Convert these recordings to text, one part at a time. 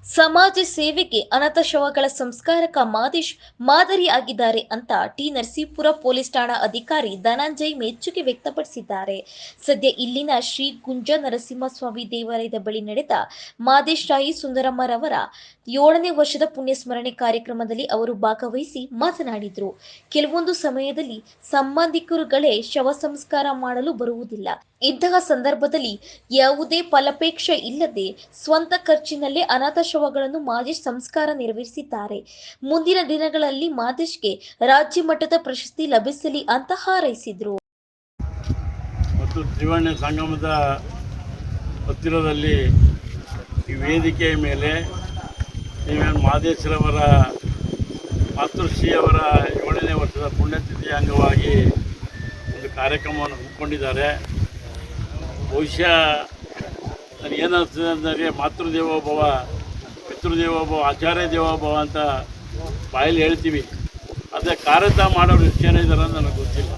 ಸಮಾಜ ಸೇವೆಗೆ ಅನಾಥ ಶವಗಳ ಸಂಸ್ಕಾರಕ ಮಾದೇಶ್ ಮಾದರಿಯಾಗಿದ್ದಾರೆ ಅಂತ ಟಿ ನರಸೀಪುರ ಪೊಲೀಸ್ ಠಾಣಾ ಅಧಿಕಾರಿ ಧನಂಜಯ್ ಮೆಚ್ಚುಗೆ ವ್ಯಕ್ತಪಡಿಸಿದ್ದಾರೆ. ಸದ್ಯ ಇಲ್ಲಿನ ಶ್ರೀ ಗುಂಜ ನರಸಿಂಹಸ್ವಾಮಿ ದೇವಾಲಯದ ಬಳಿ ನಡೆದ ಮಾದೇಶ್ ರಾಯಿ ಸುಂದರಮ್ಮರವರ 7ನೇ ವರ್ಷದ ಪುಣ್ಯಸ್ಮರಣೆ ಕಾರ್ಯಕ್ರಮದಲ್ಲಿ ಅವರು ಭಾಗವಹಿಸಿ ಮಾತನಾಡಿದರು. ಕೆಲವೊಂದು ಸಮಯದಲ್ಲಿ ಸಂಬಂಧಿಕರುಗಳೇ ಶವ ಸಂಸ್ಕಾರ ಮಾಡಲು ಬರುವುದಿಲ್ಲ. ಇಂತಹ ಸಂದರ್ಭದಲ್ಲಿ ಯಾವುದೇ ಫಲಾಪೇಕ್ಷೆ ಇಲ್ಲದೆ ಸ್ವಂತ ಖರ್ಚಿನಲ್ಲೇ ಅನಾಥ ಶವಗಳನ್ನು ಮಾದೇಶ್ ಸಂಸ್ಕಾರ ನೆರವೇರಿಸಿದ್ದಾರೆ. ಮುಂದಿನ ದಿನಗಳಲ್ಲಿ ಮಾದೇಶ್ಗೆ ರಾಜ್ಯ ಮಟ್ಟದ ಪ್ರಶಸ್ತಿ ಲಭಿಸಲಿ ಅಂತ ಹಾರೈಸಿದರು. ಮತ್ತು ತ್ರಿವರ್ಣ ಸಂಗಮದ ಹತ್ತಿರದಲ್ಲಿ ಈ ವೇದಿಕೆಯ ಮೇಲೆ ಮಾದೇಶ್ರವರ ಮಾತೃಶ್ರೀಯವರ 7ನೇ ವರ್ಷದ ಪುಣ್ಯತಿಥಿಯ ಅಂಗವಾಗಿ ಒಂದು ಕಾರ್ಯಕ್ರಮವನ್ನು ಹಮ್ಮಿಕೊಂಡಿದ್ದಾರೆ. ಬಹುಶಃ ನನಗೇನಿಸ್ತದೆ ಅಂದರೆ ಮಾತೃದೇವೋಭವ, ಪಿತೃದೇವೋಭವ, ಆಚಾರ್ಯ ದೇವೋಭವ ಅಂತ ಬಾಯಲ್ಲಿ ಹೇಳ್ತೀವಿ. ಆದರೆ ಕಾರ್ಯತ ಮಾಡೋರು ಎಷ್ಟು ಜನ ಇದ್ದಾರೆ ಅಂತ ನನಗೆ ಗೊತ್ತಿಲ್ಲ.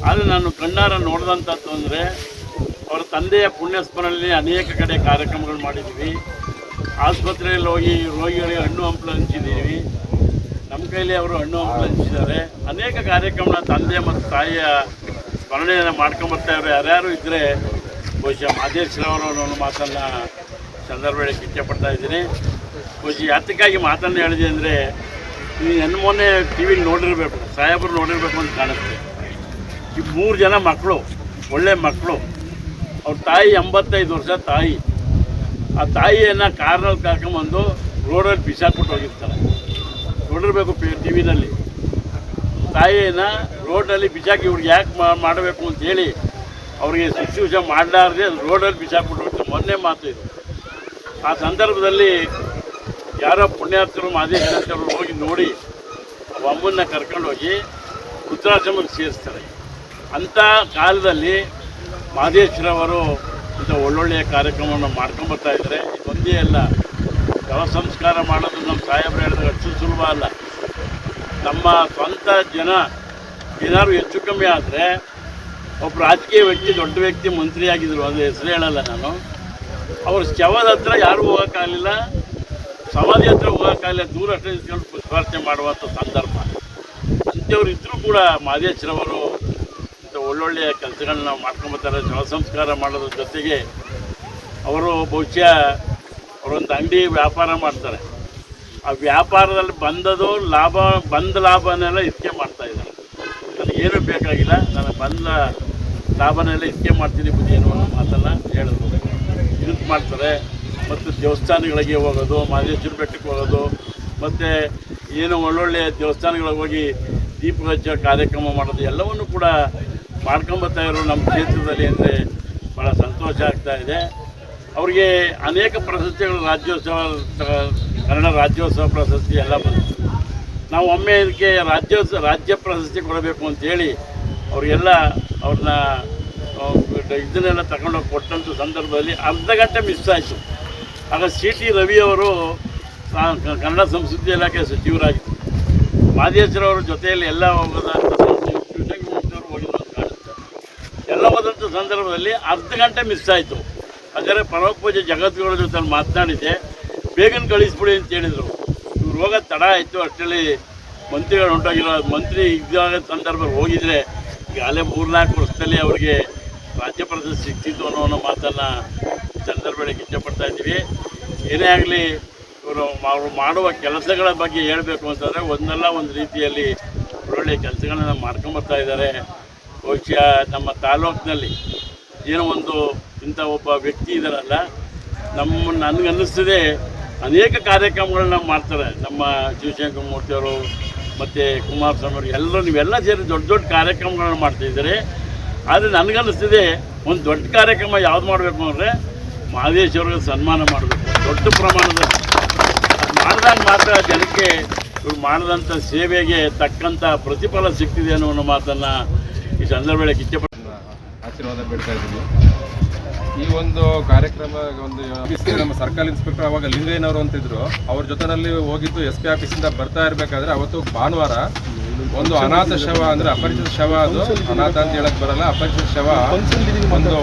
ಆದರೆ ನಾನು ಕಣ್ಣಾರ ನೋಡಿದಂಥದ್ದು ಅಂದರೆ ಅವರ ತಂದೆಯ ಪುಣ್ಯಸ್ಮರಣೆಯಲ್ಲಿ ಅನೇಕ ಕಡೆ ಕಾರ್ಯಕ್ರಮಗಳು ಮಾಡಿದ್ದೀವಿ. ಆಸ್ಪತ್ರೆಯಲ್ಲಿ ಹೋಗಿ ರೋಗಿಗಳಿಗೆ ಹಣ್ಣು ಹಂಪಲು ಹಂಚಿದ್ದೀವಿ. ನಮ್ಮ ಕೈಲಿ ಅವರು ಹಣ್ಣು ಹಂಪಲು ಹಂಚಿದ್ದಾರೆ. ಅನೇಕ ಕಾರ್ಯಕ್ರಮನ ತಂದೆ ಮತ್ತು ತಾಯಿಯ ಸ್ಮರಣೆಯನ್ನು ಮಾಡ್ಕೊಂಬರ್ತಾಯಿದ್ರು. ಯಾರ್ಯಾರು ಇದ್ದರೆ ಬಹುಶಃ ಮಾದೇಶ್ರವರ ಮಾತನ್ನು ಸಂದರ್ಭ ಹೇಳಕ್ಕೆ ಇಷ್ಟಪಡ್ತಾ ಇದ್ದೀನಿ. ಬಹುಶಃ ಯಾತಕ್ಕಾಗಿ ಮಾತನ್ನು ಹೇಳಿದೆ ಅಂದರೆ, ನೀವು ಮೊನ್ನೆ ಟಿ ವಿಲಿ ನೋಡಿರಬೇಕು, ಸಾಹೇಬರು ನೋಡಿರಬೇಕು ಅಂತ ಕಾಣುತ್ತೆ. ಈ 3 ಜನ ಮಕ್ಕಳು, ಒಳ್ಳೆ ಮಕ್ಕಳು. ಅವ್ರ ತಾಯಿ 85 ವರ್ಷ ತಾಯಿ. ಆ ತಾಯಿಯನ್ನು ಕಾರ್ನಲ್ಲಿ ಕರ್ಕೊಂಬಂದು ರೋಡಲ್ಲಿ ಬಿಸಾಕ್ಬಿಟ್ಟು ಹೋಗಿರ್ತಾರೆ. ನೋಡಿರಬೇಕು ಟಿ ವಿನಲ್ಲಿ. ತಾಯಿಯನ್ನು ರೋಡ್ನಲ್ಲಿ ಬಿಸಾಕಿ ಇವ್ರಿಗೆ ಯಾಕೆ ಮಾಡಬೇಕು ಅಂತೇಳಿ ಅವರಿಗೆ ಶುಶ್ರೂಷೆ ಮಾಡಲಾರ್ದೆ ರೋಡಲ್ಲಿ ಬಿಸಾಕ್ಬಿಟ್ಟು ಹೋಗ್ತಾರೆ. ಮೊನ್ನೆ ಮಾತು ಇದು. ಆ ಸಂದರ್ಭದಲ್ಲಿ ಯಾರೋ ಪುಣ್ಯಾರ್ಥರು ಮಾದೇಶ್ವರರು ಹೋಗಿ ನೋಡಿ ಅಮ್ಮನ್ನ ಕರ್ಕೊಂಡೋಗಿ ವೃದ್ಧಾಶ್ರಮಕ್ಕೆ ಸೇರಿಸ್ತಾರೆ. ಅಂಥ ಕಾಲದಲ್ಲಿ ಮಾದೇಶ್ವರವರು ಇಂಥ ಒಳ್ಳೊಳ್ಳೆಯ ಕಾರ್ಯಕ್ರಮವನ್ನು ಮಾಡ್ಕೊಂಬರ್ತಾ ಇದ್ದಾರೆ. ಇದೊಂದೇ ಅಲ್ಲ, ಶವ ಸಂಸ್ಕಾರ ಮಾಡೋದು ನಮ್ಮ ಸಾಹೇಬರು ಹೇಳಿದ್ರೆ ಅಷ್ಟು ಸುಲಭ ಅಲ್ಲ. ನಮ್ಮ ಸ್ವಂತ ಜನ ಏನಾದ್ರು ಹೆಚ್ಚು ಕಮ್ಮಿ ಆದರೆ, ಒಬ್ಬ ರಾಜಕೀಯ ವ್ಯಕ್ತಿ, ದೊಡ್ಡ ವ್ಯಕ್ತಿ ಮಂತ್ರಿ ಆಗಿದ್ದರು, ಅದು ಹೆಸರು ಹೇಳಲ್ಲ ನಾನು, ಅವ್ರ ಶವದ ಹತ್ರ ಯಾರೂ ಹೋಗೋಕ್ಕಾಗಲಿಲ್ಲ, ಸಮಾಧಿ ಹತ್ರ ಹೋಗೋಕ್ಕಾಗಲಿಲ್ಲ, ದೂರ ಅಷ್ಟೇ ನಿಂತ್ಕೊಂಡು ಪುಷ್ಪಾರ್ಚನೆ ಮಾಡುವಂಥ ಸಂದರ್ಭ. ಅಂಥವ್ರು ಇದ್ದರೂ ಕೂಡ ಮಾದೇಶ್ವರವರು ಇಂಥ ಒಳ್ಳೊಳ್ಳೆಯ ಕೆಲಸಗಳನ್ನ ಮಾಡ್ಕೊಂಬರ್ತಾರೆ. ಶವ ಸಂಸ್ಕಾರ ಮಾಡೋದ್ರ ಜೊತೆಗೆ ಅವರು ಬಹುಶಃ ಅವರೊಂದು ಅಂಗಡಿ ವ್ಯಾಪಾರ ಮಾಡ್ತಾರೆ. ಆ ವ್ಯಾಪಾರದಲ್ಲಿ ಬಂದ ಲಾಭನೆಲ್ಲ ಇದಕ್ಕೆ ಮಾಡ್ತಾಯಿದ್ದಾರೆ. ನನಗೇನು ಬೇಕಾಗಿಲ್ಲ, ನಾನು ಬಂದ ಲಾಭನೆಲ್ಲ ಇದಕ್ಕೆ ಮಾಡ್ತೀನಿ ಬುದ್ಧಿ ಏನೋ ಅನ್ನೋ ಮಾತನ್ನು ಹೇಳಿದ್ರು. ಇದಕ್ಕೆ ಮಾಡ್ತಾರೆ. ಮತ್ತು ದೇವಸ್ಥಾನಗಳಿಗೆ ಹೋಗೋದು, ಮಾದೇಶ್ವರ ಬೆಟ್ಟಕ್ಕೆ ಹೋಗೋದು, ಮತ್ತು ಏನು ಒಳ್ಳೊಳ್ಳೆಯ ದೇವಸ್ಥಾನಗಳಿಗೆ ಹೋಗಿ ದೀಪ ಹಚ್ಚೋ ಕಾರ್ಯಕ್ರಮ ಮಾಡೋದು ಎಲ್ಲವನ್ನು ಕೂಡ ಮಾಡ್ಕೊಂಬರ್ತಾಯಿದ್ರು ನಮ್ಮ ಕ್ಷೇತ್ರದಲ್ಲಿ. ಅಂದರೆ ಭಾಳ ಸಂತೋಷ ಆಗ್ತಾಯಿದೆ. ಅವ್ರಿಗೆ ಅನೇಕ ಪ್ರಶಸ್ತಿಗಳು, ರಾಜ್ಯೋತ್ಸವ, ಕನ್ನಡ ರಾಜ್ಯೋತ್ಸವ ಪ್ರಶಸ್ತಿ ಎಲ್ಲ ಬಂತು. ನಾವು ಒಮ್ಮೆ ಇದಕ್ಕೆ ರಾಜ್ಯ ಪ್ರಶಸ್ತಿ ಕೊಡಬೇಕು ಅಂತೇಳಿ ಅವರಿಗೆಲ್ಲ ಅವ್ರನ್ನ ಇದನ್ನೆಲ್ಲ ತಗೊಂಡೋಗಿ ಕೊಟ್ಟಂಥ ಸಂದರ್ಭದಲ್ಲಿ ಅರ್ಧ ಗಂಟೆ ಮಿಸ್ ಆಯಿತು. ಆಗ ಸಿ.ಟಿ. ರವಿಯವರು ಕನ್ನಡ ಸಂಸ್ಕೃತಿ ಇಲಾಖೆ ಸಚಿವರಾಗಿದ್ದರು. ಮಾದೇಶ್ವರವ್ರ ಜೊತೆಯಲ್ಲಿ ಎಲ್ಲ ಹೋಗೋದಂಥ ಶಿವಶಂಕರಮೂರ್ತಿಯವರು ಹೋಗಿದ್ರು ಅಂತ ಕಾಣುತ್ತೆ. ಎಲ್ಲ ಹೋದಂಥ ಸಂದರ್ಭದಲ್ಲಿ ಅರ್ಧ ಗಂಟೆ ಮಿಸ್ ಆಯಿತು. ಹಾಗಾದರೆ ಪರೋಪೂಜೆ ಜಗದ್ಗುರುಗಳ ಜೊತೆ ಮಾತನಾಡಿದ್ದೆ, ಬೇಗನೆ ಕಳಿಸ್ಬಿಡಿ ಅಂತ ಹೇಳಿದರು. ಇವ್ರು ಹೋಗೋದು ತಡ ಆಯಿತು. ಅಷ್ಟರಲ್ಲಿ ಮಂತ್ರಿಗಳು ಹೊಂಟೋಗಿರೋ, ಮಂತ್ರಿ ಇದ್ದಾಗ ಸಂದರ್ಭದಲ್ಲಿ ಹೋಗಿದ್ರೆ ಈಗಾಗಲೇ 3-4 ವರ್ಷದಲ್ಲಿ ಅವರಿಗೆ ರಾಜ್ಯ ಪ್ರಶಸ್ತಿ ಸಿಗ್ತಿತ್ತು ಅನ್ನೋ ಮಾತನ್ನು ಸಂದರ್ಭ ಹೇಳಕ್ಕೆ ಇಷ್ಟಪಡ್ತಾ ಇದ್ದೀವಿ. ಏನೇ ಆಗಲಿ, ಅವರು ಮಾಡುವ ಕೆಲಸಗಳ ಬಗ್ಗೆ ಹೇಳಬೇಕು ಅಂತಂದರೆ ಒಂದಲ್ಲ ಒಂದು ರೀತಿಯಲ್ಲಿ ಒಳ್ಳೊಳ್ಳೆಯ ಕೆಲಸಗಳನ್ನ ಮಾಡ್ಕೊಂಬರ್ತಾ ಇದ್ದಾರೆ. ಬಹುಶಃ ನಮ್ಮ ತಾಲೂಕಿನಲ್ಲಿ ಏನೋ ಒಂದು ಇಂಥ ಒಬ್ಬ ವ್ಯಕ್ತಿ ಇದ್ದಾರಲ್ಲ, ನನಗನ್ನಿಸ್ತದೆ ಅನೇಕ ಕಾರ್ಯಕ್ರಮಗಳನ್ನ ಮಾಡ್ತಾರೆ. ನಮ್ಮ ಶಿವಶಂಕರಮೂರ್ತಿಯವರು ಮತ್ತು ಕುಮಾರಸ್ವಾಮಿ ಅವರು ಎಲ್ಲರೂ ನೀವೆಲ್ಲ ಸೇರಿ ದೊಡ್ಡ ದೊಡ್ಡ ಕಾರ್ಯಕ್ರಮಗಳನ್ನ ಮಾಡ್ತಾಯಿದ್ದಾರೆ. ಆದರೆ ನನಗನ್ನಿಸ್ತಿದೆ ಒಂದು ದೊಡ್ಡ ಕಾರ್ಯಕ್ರಮ ಯಾವ್ದು ಮಾಡಬೇಕು ಅಂದರೆ ಮಾದೇಶ್ವರಿಗೆ ಸನ್ಮಾನ ಮಾಡಬೇಕು ದೊಡ್ಡ ಪ್ರಮಾಣದಲ್ಲಿ. ಅದು ಮಾಡಿದಾಗ ಮಾತ್ರ ಜನಕ್ಕೆ ಇವ್ರು ಮಾಡಿದಂಥ ಸೇವೆಗೆ ತಕ್ಕಂಥ ಪ್ರತಿಫಲ ಸಿಗ್ತಿದೆ ಅನ್ನೋ ಮಾತನ್ನು ಈ ಸಂದರ್ಭ ಹೇಳಕ್ಕೆ ಇಷ್ಟಪಡ್ತೀನಿ. ಆಶೀರ್ವಾದ ಬೇಡ್ತಾ ಇದ್ದೀನಿ. ಈ ಒಂದು ಕಾರ್ಯಕ್ರಮ ಒಂದು ನಮ್ಮ ಸರ್ಕಲ್ ಇನ್ಸ್ಪೆಕ್ಟರ್ ಅವಾಗ ಲಿಂಗಯ್ಯನವರು ಅಂತಿದ್ರು, ಅವ್ರ ಜೊತೆಯಲ್ಲಿ ಹೋಗಿದ್ದು SP ಆಫೀಸಿಂದ ಬರ್ತಾ ಇರಬೇಕಾದ್ರೆ ಅವತ್ತು ಭಾನುವಾರ ಒಂದು ಅನಾಥ ಶವ ಅಂದರೆ ಅಪರಿಚಿತ ಶವ, ಅದು ಅನಾಥ ಅಂತ ಹೇಳಕ್ ಬರಲ್ಲ, ಅಪರಿಚಿತ ಶವ ಒಂದು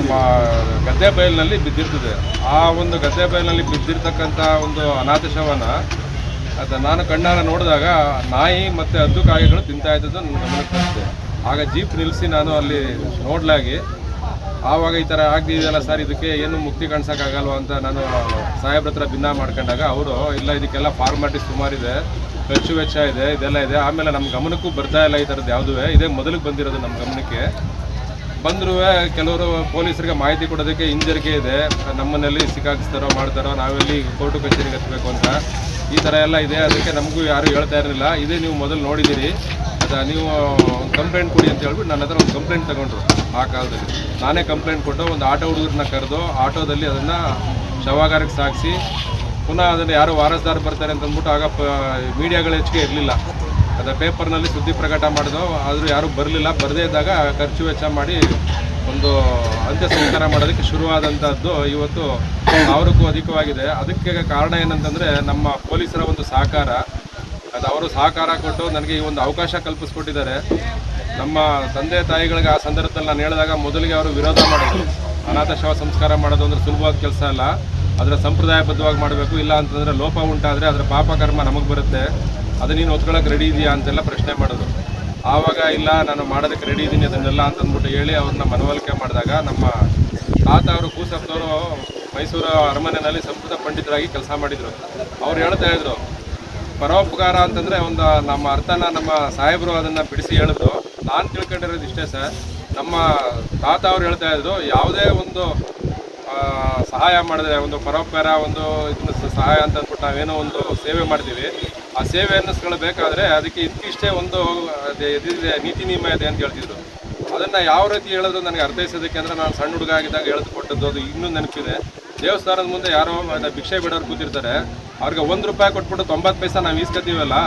ಗದ್ದೆ ಬಯಲಿನಲ್ಲಿ ಬಿದ್ದಿರ್ತದೆ. ಆ ಒಂದು ಗದ್ದೆ ಬಯಲಿನಲ್ಲಿ ಬಿದ್ದಿರ್ತಕ್ಕಂಥ ಒಂದು ಅನಾಥ ಶವನ ನಾನು ಕಣ್ಣಾರ ನೋಡಿದಾಗ ನಾಯಿ ಮತ್ತು ಹದ್ದು ಕಾಗೆಗಳು ತಿಂತಾ ಇದ್ದದ್ದು ನನ್ನ ಗಮನಕ್ಕೆ ಬರುತ್ತೆ. ಆಗ ಜೀಪ್ ನಿಲ್ಲಿಸಿ ನಾನು ಅಲ್ಲಿ ನೋಡ್ಲಾಗಿ ಆವಾಗ ಈ ಥರ ಆಗಿದೆಯಲ್ಲ ಸರ್, ಇದಕ್ಕೆ ಏನು ಮುಕ್ತಿ ಕಾಣಿಸೋಕ್ಕಾಗಲ್ವ ಅಂತ ನಾನು ಸಾಹೇಬ್ರ ಹತ್ರ ಭಿನ್ನ ಮಾಡ್ಕೊಂಡಾಗ ಅವರು ಇಲ್ಲ, ಇದಕ್ಕೆಲ್ಲ ಫಾರ್ಮಾಲಿಟಿ ಸುಮಾರಿದೆ, ಖರ್ಚು ವೆಚ್ಚ ಇದೆ, ಇದೆಲ್ಲ ಇದೆ. ಆಮೇಲೆ ನಮ್ಮ ಗಮನಕ್ಕೂ ಬರ್ತಾ ಇಲ್ಲ ಈ ಥರದ್ದು ಯಾವುದೂ. ಇದೇ ಮೊದಲಿಗೆ ಬಂದಿರೋದು ನಮ್ಮ ಗಮನಕ್ಕೆ. ಬಂದರೂ ಕೆಲವರು ಪೊಲೀಸರಿಗೆ ಮಾಹಿತಿ ಕೊಡೋದಕ್ಕೆ ಹಿಂಜರಿಕೆ ಇದೆ, ನಮ್ಮನ್ನೆಲ್ಲಿ ಸಿಕ್ಕಾಕಿಸ್ತಾರೋ ಮಾಡ್ತಾರೋ, ನಾವೆಲ್ಲಿ ಕೋರ್ಟು ಕಚೇರಿಗೆ ಹತ್ತಬೇಕು ಅಂತ ಈ ಥರ ಎಲ್ಲ ಇದೆ. ಅದಕ್ಕೆ ನಮಗೂ ಯಾರೂ ಹೇಳ್ತಾ ಇರಲಿಲ್ಲ. ಇದೇ ನೀವು ಮೊದಲು ನೋಡಿದ್ದೀರಿ, ನೀವು ಕಂಪ್ಲೇಂಟ್ ಕೊಡಿ ಅಂತ ಹೇಳ್ಬಿಟ್ಟು ನನ್ನ ಹತ್ರ ಒಂದು ಕಂಪ್ಲೇಂಟ್ ತಗೊಂಡ್ರು. ಆ ಕಾಲದಲ್ಲಿ ನಾನೇ ಕಂಪ್ಲೇಂಟ್ ಕೊಟ್ಟು ಒಂದು ಆಟೋ ಹುಡುಗರನ್ನ ಕರೆದು ಆಟೋದಲ್ಲಿ ಅದನ್ನು ಶವಾಗಾರಕ್ಕೆ ಸಾಗಿಸಿ ಪುನಃ ಅದನ್ನು ಯಾರು ವಾರಸ್ದಾರ ಬರ್ತಾರೆ ಅಂತ ಅಂದ್ಬಿಟ್ಟು ಆಗ ಮೀಡಿಯಾಗಳು ಹೆಚ್ಚಿಗೆ ಇರಲಿಲ್ಲ. ಅದು ಪೇಪರ್ನಲ್ಲಿ ಸುದ್ದಿ ಪ್ರಕಟ ಮಾಡಿದೋ, ಆದರೂ ಯಾರೂ ಬರಲಿಲ್ಲ. ಬರದೇ ಇದ್ದಾಗ ಖರ್ಚು ವೆಚ್ಚ ಮಾಡಿ ಒಂದು ಅಂತ್ಯ ಸಂಸ್ಕಾರ ಮಾಡೋದಕ್ಕೆ ಶುರುವಾದಂಥದ್ದು ಇವತ್ತು 1000ಕ್ಕೂ ಅಧಿಕವಾಗಿದೆ. ಅದಕ್ಕೆ ಕಾರಣ ಏನಂತಂದರೆ ನಮ್ಮ ಪೊಲೀಸರ ಒಂದು ಸಹಕಾರ. ಅದು ಅವರು ಸಹಕಾರ ಕೊಟ್ಟು ನನಗೆ ಈ ಒಂದು ಅವಕಾಶ ಕಲ್ಪಿಸ್ಕೊಟ್ಟಿದ್ದಾರೆ. ನಮ್ಮ ತಂದೆ ತಾಯಿಗಳಿಗೆ ಆ ಸಂದರ್ಭದಲ್ಲಿ ನಾನು ಹೇಳಿದಾಗ ಮೊದಲಿಗೆ ಅವರು ವಿರೋಧ ಮಾಡಿದ್ರು. ಅನಾಥ ಶವ ಸಂಸ್ಕಾರ ಮಾಡೋದು ಅಂದರೆ ಸುಲಭವಾದ ಕೆಲಸ ಅಲ್ಲ, ಅದರ ಸಂಪ್ರದಾಯಬದ್ಧವಾಗಿ ಮಾಡಬೇಕು, ಇಲ್ಲ ಅಂತಂದರೆ ಲೋಪ ಉಂಟಾದರೆ ಅದರ ಪಾಪಕರ್ಮ ನಮಗೆ ಬರುತ್ತೆ, ಅದು ನೀನು ಹೊತ್ಕೊಳ್ಳೋಕೆ ರೆಡಿ ಇದೆಯಾ ಅಂತೆಲ್ಲ ಪ್ರಶ್ನೆ ಮಾಡೋದು. ಆವಾಗ ಇಲ್ಲ, ನಾನು ಮಾಡೋದಕ್ಕೆ ರೆಡಿ ಇದ್ದೀನಿ ಅದನ್ನೆಲ್ಲ ಅಂತಂದ್ಬಿಟ್ಟು ಹೇಳಿ ಅವ್ರನ್ನ ಮನವೊಲಿಕೆ ಮಾಡಿದಾಗ ನಮ್ಮ ತಾತ ಅವರು ಕೂಸಪ್ಪನವರು ಮೈಸೂರು ಅರಮನೆಯಲ್ಲಿ ಸಂಸ್ಕೃತ ಪಂಡಿತರಾಗಿ ಕೆಲಸ ಮಾಡಿದರು. ಅವ್ರು ಹೇಳ್ತಾ ಇದ್ರು, ಪರೋಪಕಾರ ಅಂತಂದರೆ ಒಂದು ನಮ್ಮ ಅರ್ಥನ ನಮ್ಮ ಸಾಹೇಬರು ಅದನ್ನು ಬಿಡಿಸಿ ಹೇಳಿದ್ರು. ನಾನು ತಿಳ್ಕೊಂಡಿರೋದು ಇಷ್ಟೇ ಸರ್, ನಮ್ಮ ತಾತ ಅವ್ರು ಹೇಳ್ತಾ ಇದ್ರು, ಯಾವುದೇ ಒಂದು ಸಹಾಯ ಮಾಡಿದ್ರೆ ಒಂದು ಪರೋಪಕಾರ ಒಂದು ಇದನ್ನ ಸಹಾಯ ಅಂತ ಅಂದ್ಬಿಟ್ಟು ನಾವೇನೋ ಒಂದು ಸೇವೆ ಮಾಡ್ತೀವಿ, ಆ ಸೇವೆ ಅನ್ನಿಸ್ಕೊಳ್ಬೇಕಾದ್ರೆ ಅದಕ್ಕೆ ಇದಕ್ಕಿಷ್ಟೇ ಒಂದು ಇದಿದೆ, ನೀತಿ ನಿಯಮ ಇದೆ ಅಂತ ಹೇಳ್ತಿದ್ರು. ಅದನ್ನು ಯಾವ ರೀತಿ ಹೇಳಿದ್ರು ನನಗೆ ಅರ್ಥೈಸೋದಕ್ಕೆ ಅಂದರೆ ನಾನು ಸಣ್ಣ ಹುಡುಗ ಆಗಿದ್ದಾಗ ಎಳೆದು ಕೊಟ್ಟದ್ದು ಅದು ಇನ್ನೂ ನೆನಪಿದೆ. ದೇವಸ್ಥಾನದ ಮುಂದೆ ಯಾರೋ ಭಿಕ್ಷೆ ಬಿಡೋರು ಕೂತಿರ್ತಾರೆ, ಅವ್ರಿಗೆ ₹1 ಕೊಟ್ಬಿಟ್ಟು 90 ಪೈಸೆ ನಾವು ಈಸ್ಕೊತೀವಲ್ಲ,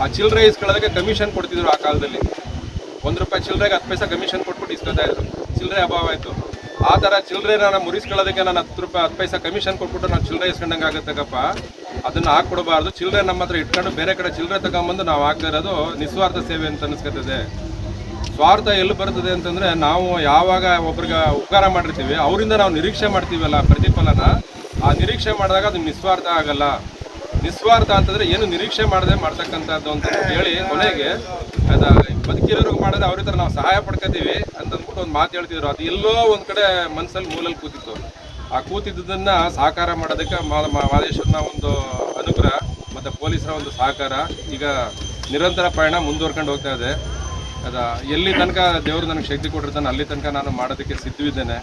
ಆ ಚಿಲ್ಲರೆ ಈಸ್ಕೊಳ್ಳೋದಕ್ಕೆ ಕಮಿಷನ್ ಕೊಡ್ತಿದ್ರು ಆ ಕಾಲದಲ್ಲಿ. ₹1 ಚಿಲ್ಲರೆಗೆ 10 ಪೈಸೆ ಕಮಿಷನ್ ಕೊಟ್ಬಿಟ್ಟು ಇಸ್ಕೊತಾ ಇದ್ರು. ಚಿಲ್ಲರೆ ಅಭಾವ ಆಯಿತು. ಆ ಥರ ಚಿಲ್ಲರೆ ನಾನು ಮುರಿಸ್ಕೊಳ್ಳೋದಕ್ಕೆ ನಾನು ₹10 ಪೈಸೆ ಕಮಿಷನ್ ಕೊಟ್ಬಿಟ್ಟು ನಾವು ಚಿಲ್ಲರೆ ಇಸ್ಕೊಂಡಂಗೆ ಆಗುತ್ತಕ್ಕಪ್ಪ, ಅದನ್ನು ಹಾಕ್ಕೊಡ್ಬಾರ್ದು. ಚಿಲ್ಲರೆ ನಮ್ಮ ಹತ್ರ ಇಟ್ಕೊಂಡು ಬೇರೆ ಕಡೆ ಚಿಲ್ಲರೆ ತಗೊಂಬಂದು ನಾವು ಹಾಕ್ತಾ ಇರೋದು ನಿಸ್ವಾರ್ಥ ಸೇವೆ ಅಂತ ಅನಿಸ್ಕೊತದೆ. ಸ್ವಾರ್ಥ ಎಲ್ಲಿ ಬರ್ತದೆ ಅಂತಂದರೆ, ನಾವು ಯಾವಾಗ ಒಬ್ರಿಗೆ ಉಪಕಾರ ಮಾಡಿರ್ತೀವಿ ಅವರಿಂದ ನಾವು ನಿರೀಕ್ಷೆ ಮಾಡ್ತೀವಲ್ಲ ಪ್ರತಿಫಲನ, ಆ ನಿರೀಕ್ಷೆ ಮಾಡಿದಾಗ ಅದು ನಿಸ್ವಾರ್ಥ ಆಗಲ್ಲ. ನಿಸ್ವಾರ್ಥ ಅಂತಂದರೆ ಏನು ನಿರೀಕ್ಷೆ ಮಾಡದೆ ಮಾಡ್ತಕ್ಕಂಥದ್ದು ಅಂತ ಹೇಳಿ ಕೊನೆಗೆ ಅದು ಬದುಕಿರೋರಿಗೆ ಮಾಡಿದ್ರೆ ಅವ್ರ ಥರ ನಾವು ಸಹಾಯ ಪಡ್ಕೊತೀವಿ ಅಂತಂದ್ಬಿಟ್ಟು ಒಂದು ಮಾತು ಹೇಳ್ತಿದ್ರು. ಅದು ಎಲ್ಲೋ ಒಂದು ಕಡೆ ಮನಸ್ಸಲ್ಲಿ ಮೂಲಲ್ಲಿ ಕೂತಿತ್ತು. ಆ ಕೂತಿದ್ದನ್ನು ಸಾಕಾರ ಮಾಡೋದಕ್ಕೆ ಮಾದೇಶ್ವರನ ಒಂದು ಅನುಗ್ರಹ ಮತ್ತು ಪೊಲೀಸರ ಒಂದು ಸಹಕಾರ ಈಗ ನಿರಂತರ ಪಯಣ ಮುಂದುವರ್ಕೊಂಡು ಹೋಗ್ತಾ ಇದೆ. ಎಲ್ಲಿ ತನಕ ದೇವರು ನನಗೆ ಶಕ್ತಿ ಕೊಟ್ಟಿರ್ತಾನೆ ಅಲ್ಲಿ ತನಕ ನಾನು ಮಾಡೋದಕ್ಕೆ ಸಿದ್ಧವಿದ್ದೇನೆ.